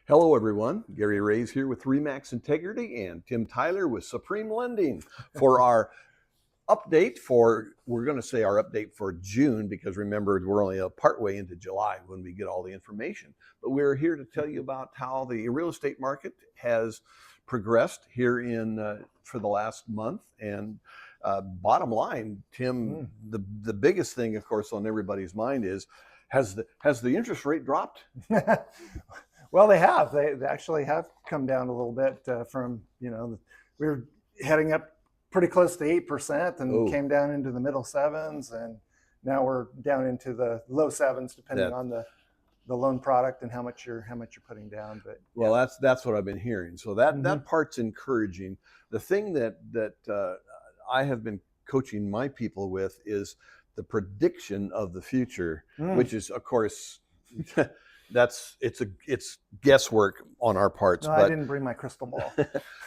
Hello, everyone. Gary Ray's here with Remax Integrity and Tim Tyler with Supreme Lending for our update we're going to say our update for June, because remember, we're only a part way into July when we get all the information. But we're here to tell you about how the real estate market has progressed here for the last month. And bottom line, Tim, the biggest thing, of course, on everybody's mind is, has the interest rate dropped? Well, they have. They actually have come down a little bit from, we were heading up pretty close to 8% and came down into the middle sevens. And now we're down into the low sevens, depending on the loan product and how much you're putting down. But well, that's what I've been hearing. So that part's encouraging. The thing that I have been coaching my people with is the prediction of the future, which is, of course, it's guesswork on our parts. No, I didn't bring my crystal ball.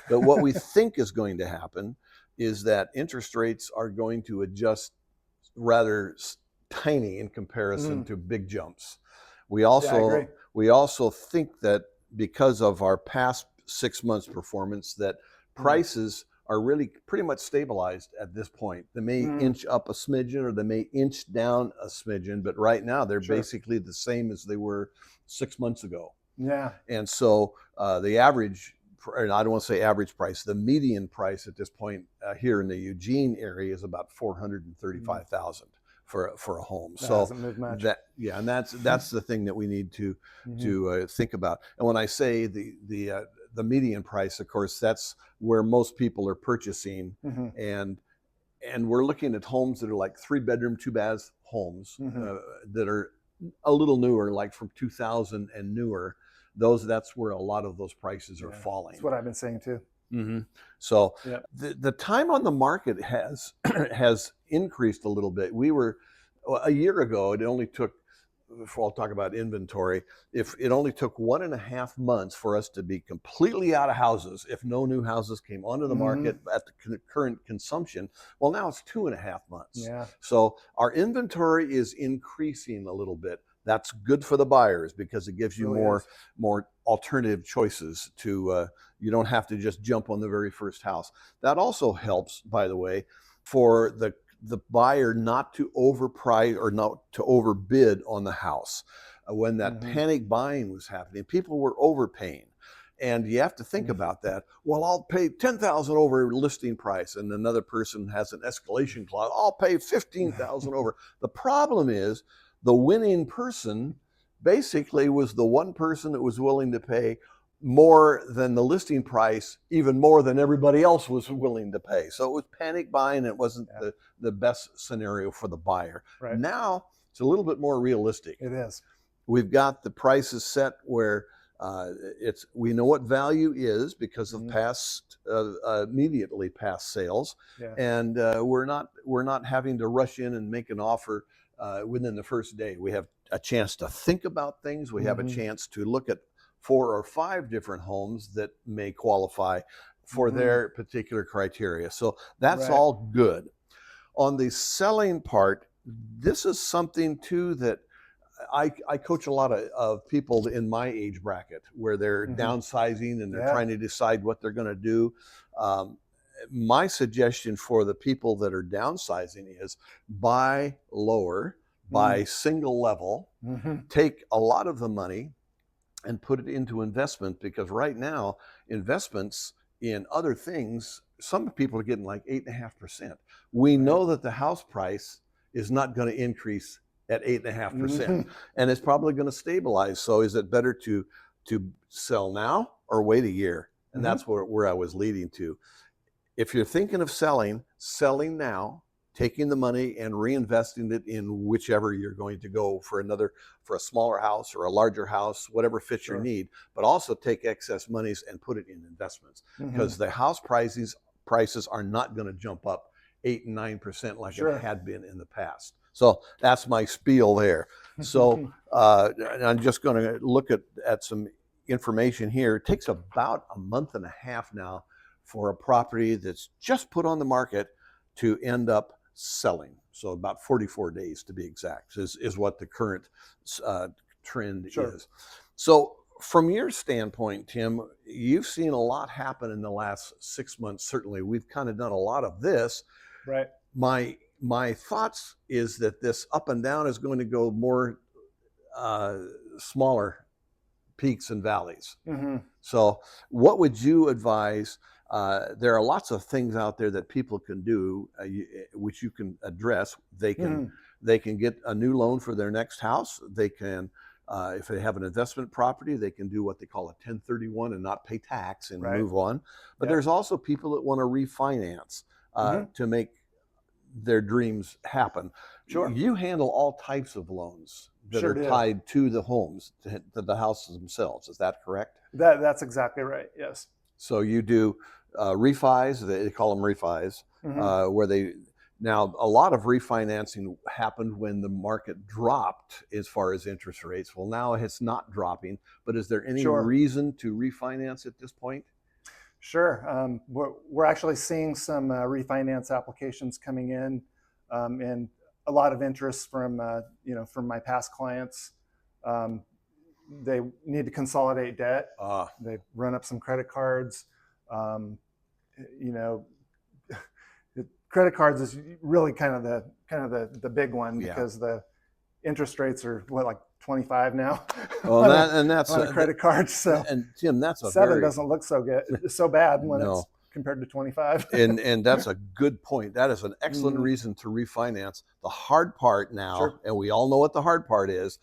But what we think is going to happen is that interest rates are going to adjust rather tiny in comparison to big jumps. We also think that because of our past 6 months performance, that prices are really pretty much stabilized at this point. They may inch up a smidgen or they may inch down a smidgen, but right now they're basically the same as they were 6 months ago. Yeah. And so the average, and I don't want to say average price, the median price at this point here in the Eugene area is about $435,000 for a home. That hasn't moved much. And that's the thing that we need to think about. And when I say the median price, of course, that's where most people are purchasing, and we're looking at homes that are like 3-bedroom, 2-bath homes that are a little newer, like from 2000 and newer. That's where a lot of those prices are falling. That's what I've been saying too. So the time on the market has increased a little bit. We were a year ago, it only took, before I'll talk about inventory, if it only took 1.5 months for us to be completely out of houses, if no new houses came onto the market at the current consumption, well, now it's 2.5 months. Yeah. So our inventory is increasing a little bit. That's good for the buyers because it gives you more alternative choices to, you don't have to just jump on the very first house. That also helps, by the way, for the buyer not to overprice or not to overbid on the house. When that panic buying was happening, people were overpaying. And you have to think about that. Well, I'll pay $10,000 over listing price, and another person has an escalation clause. I'll pay $15,000 over. The problem is the winning person basically was the one person that was willing to pay more than the listing price, even more than everybody else was willing to pay. So it was panic buying. It wasn't the best scenario for the buyer. Right. Now it's a little bit more realistic. It is. We've got the prices set where we know what value is because of past immediately past sales, and we're not having to rush in and make an offer within the first day. We have a chance to think about things. We have a chance to look at 4 or 5 different homes that may qualify for their particular criteria. So that's all good. On the selling part, this is something too that I coach a lot of people in my age bracket where they're downsizing and they're trying to decide what they're going to do. My suggestion for the people that are downsizing is buy lower, buy single level, take a lot of the money and put it into investment, because right now investments in other things, some people are getting like 8.5%. We know that the house price is not going to increase at 8.5%, and it's probably going to stabilize. So is it better to sell now or wait a year? And that's where I was leading to. If you're thinking of selling now, taking the money and reinvesting it in whichever you're going to go for a smaller house or a larger house, whatever fits your need, but also take excess monies and put it in investments, because the house prices are not going to jump up 8 and 9% like it had been in the past. So that's my spiel there. So I'm just going to look at some information here. It takes about a month and a half now for a property that's just put on the market to end up selling. So about 44 days to be exact is what the current trend is. So from your standpoint, Tim, you've seen a lot happen in the last 6 months. Certainly, we've kind of done a lot of this. Right. My thoughts is that this up and down is going to go more smaller peaks and valleys. Mm-hmm. So what would you advise? There are lots of things out there that people can do, which you can address. They can get a new loan for their next house. They can, if they have an investment property, they can do what they call a 1031 and not pay tax and move on. But there's also people that want to refinance to make their dreams happen. Sure. You handle all types of loans that are tied to the homes, to the houses themselves. Is that correct? That's exactly right. Yes. So you do refis, they call them refis, where they, now a lot of refinancing happened when the market dropped as far as interest rates. Well, now it's not dropping, but is there any reason to refinance at this point? Sure. We're actually seeing some refinance applications coming in, and a lot of interest from from my past clients. They need to consolidate debt. They run up some credit cards. Credit cards is really kind of the big one because the interest rates are like 25 now. Well, that's on a credit card. So and Tim, that's a 7 doesn't look so bad when it's compared to 25. and that's a good point. That is an excellent reason to refinance. The hard part now, and we all know what the hard part is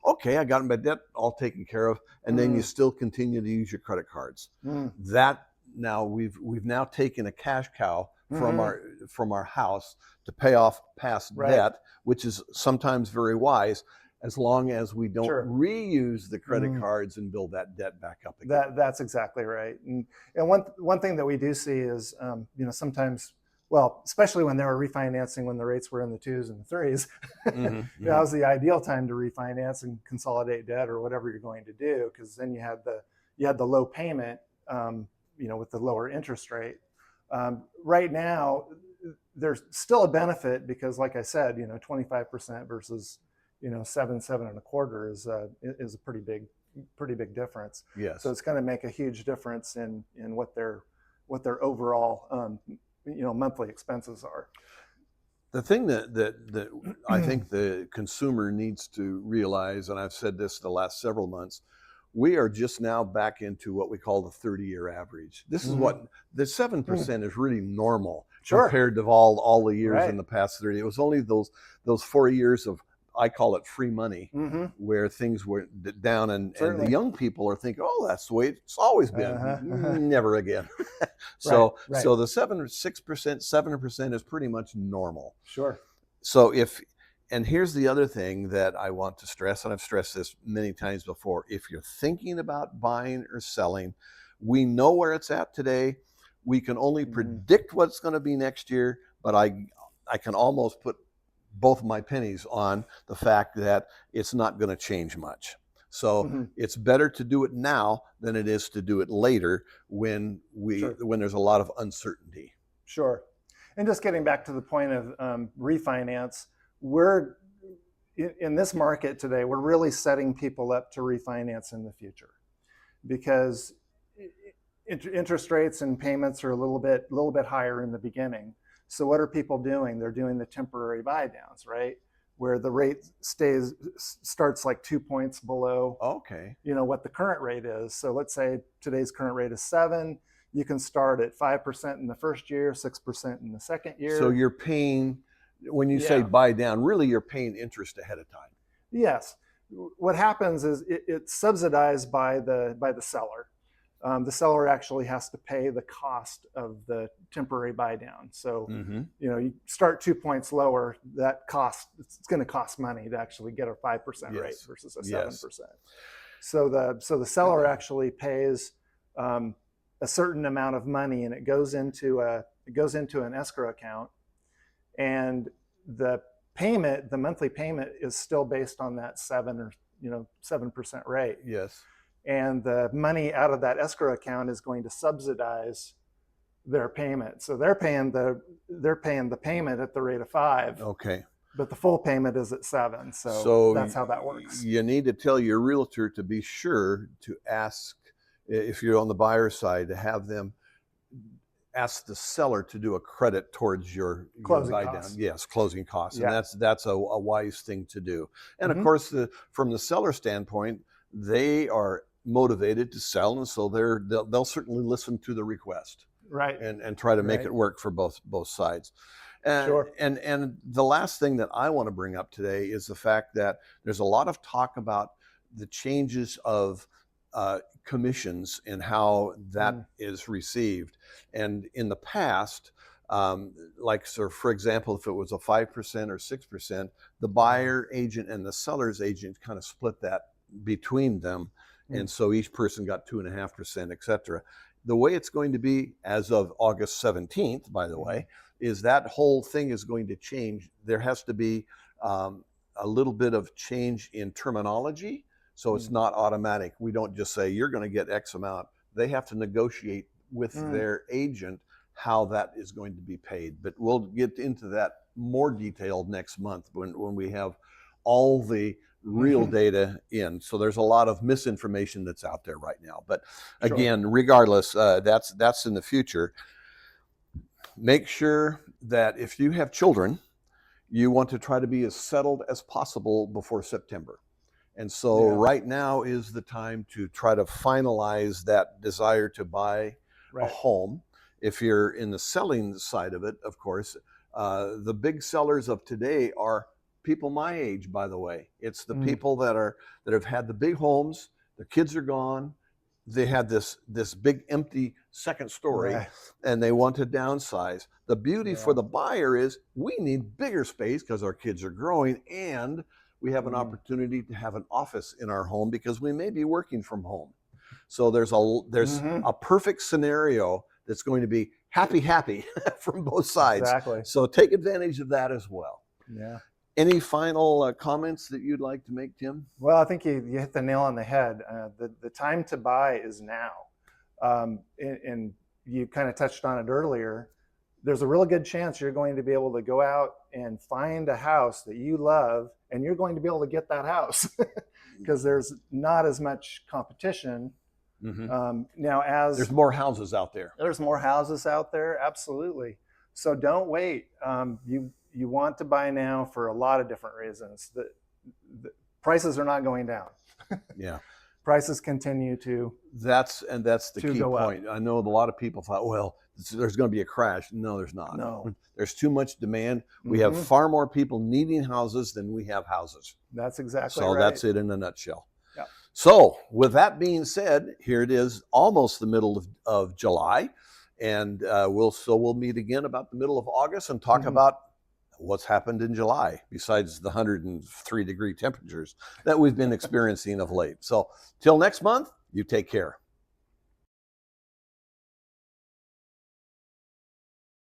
okay, I got my debt all taken care of, and then you still continue to use your credit cards. That now we've now taken a cash cow from our house to pay off past debt, which is sometimes very wise, as long as we don't reuse the credit cards and build that debt back up again. That's exactly right. And one thing that we do see is, sometimes, well, especially when they were refinancing when the rates were in the 2s and the 3s, that was the ideal time to refinance and consolidate debt or whatever you're going to do, because then you had the low payment, with the lower interest rate. Right now, there's still a benefit because, like I said, 25% versus 7.25% is a pretty big difference. Yes. So it's going to make a huge difference in what their overall monthly expenses are. The thing that I think the consumer needs to realize, and I've said this the last several months, we are just now back into what we call the 30-year average. This is what the 7% is really normal compared to all the years in the past 30. It was only those 4 years of, I call it free money, where things were down, and the young people are thinking, oh, that's the way it's always been. Never again. So the 6%, 7% is pretty much normal. Sure. So and here's the other thing that I want to stress, and I've stressed this many times before. If you're thinking about buying or selling, we know where it's at today. We can only predict what's going to be next year, but I can almost put both my pennies on the fact that it's not going to change much. So it's better to do it now than it is to do it later when there's a lot of uncertainty. Sure. And just getting back to the point of refinance, we're in this market today, we're really setting people up to refinance in the future, because interest rates and payments are a little bit higher in the beginning. So what are people doing? They're doing the temporary buy downs, right? Where the rate starts like 2 points below what the current rate is. So let's say today's current rate is 7. You can start at 5% in the first year, 6% in the second year. So you're paying, when you say buy down, really you're paying interest ahead of time. Yes. What happens is it's subsidized by the seller. The seller actually has to pay the cost of the temporary buy down. So, you start 2 points lower, it's going to cost money to actually get a 5% rate versus a 7%. So the seller actually pays a certain amount of money, and it goes into an escrow account, and the monthly payment is still based on that 7% rate. Yes. And the money out of that escrow account is going to subsidize their payment. So they're paying the payment at the rate of 5. Okay. But the full payment is at 7, so that's how that works. You need to tell your realtor to be sure to ask, if you're on the buyer side, to have them ask the seller to do a credit towards your Closing buy costs. down. Yes, closing costs, Yeah. and that's a wise thing to do. And of course, from the seller standpoint, they are motivated to sell, and so they'll certainly listen to the request, right, and try to make it work for both sides. And, sure. and the last thing that I want to bring up today is the fact that there's a lot of talk about the changes of commissions and how that is received. And in the past, like, so for example, if it was a 5% or 6%, the buyer agent and the seller's agent kind of split that between them. And so each person got 2.5%, et cetera. The way it's going to be as of August 17th, by the way, is that whole thing is going to change. There has to be a little bit of change in terminology. So it's not automatic. We don't just say, you're going to get X amount. They have to negotiate with their agent how that is going to be paid. But we'll get into that more detailed next month when we have all the real data in. So there's a lot of misinformation that's out there right now. But again, regardless, that's in the future. Make sure that if you have children, you want to try to be as settled as possible before September. And so right now is the time to try to finalize that desire to buy a home. If you're in the selling side of it, of course, the big sellers of today are people my age, by the way. It's the people that have had the big homes, their kids are gone, they had this big empty second story, and they want to downsize. The beauty for the buyer is we need bigger space because our kids are growing, and we have an opportunity to have an office in our home because we may be working from home. So there's a perfect scenario that's going to be happy from both sides. Exactly. So take advantage of that as well. Yeah. Any final comments that you'd like to make, Tim? Well, I think you hit the nail on the head. The time to buy is now. And you kind of touched on it earlier. There's a real good chance you're going to be able to go out and find a house that you love, and you're going to be able to get that house because there's not as much competition. Now, as there's more houses out there. There's more houses out there, absolutely. So don't wait. You want to buy now for a lot of different reasons. The prices are not going down. Yeah. Prices continue to. That's the key point. I know a lot of people thought, well, there's going to be a crash. No, there's not. No. There's too much demand. We have far more people needing houses than we have houses. That's exactly right. So that's it in a nutshell. Yeah. So with that being said, here it is, almost the middle of July, and we'll meet again about the middle of August and talk about what's happened in July besides the 103-degree temperatures that we've been experiencing of late. So till next month, you take care.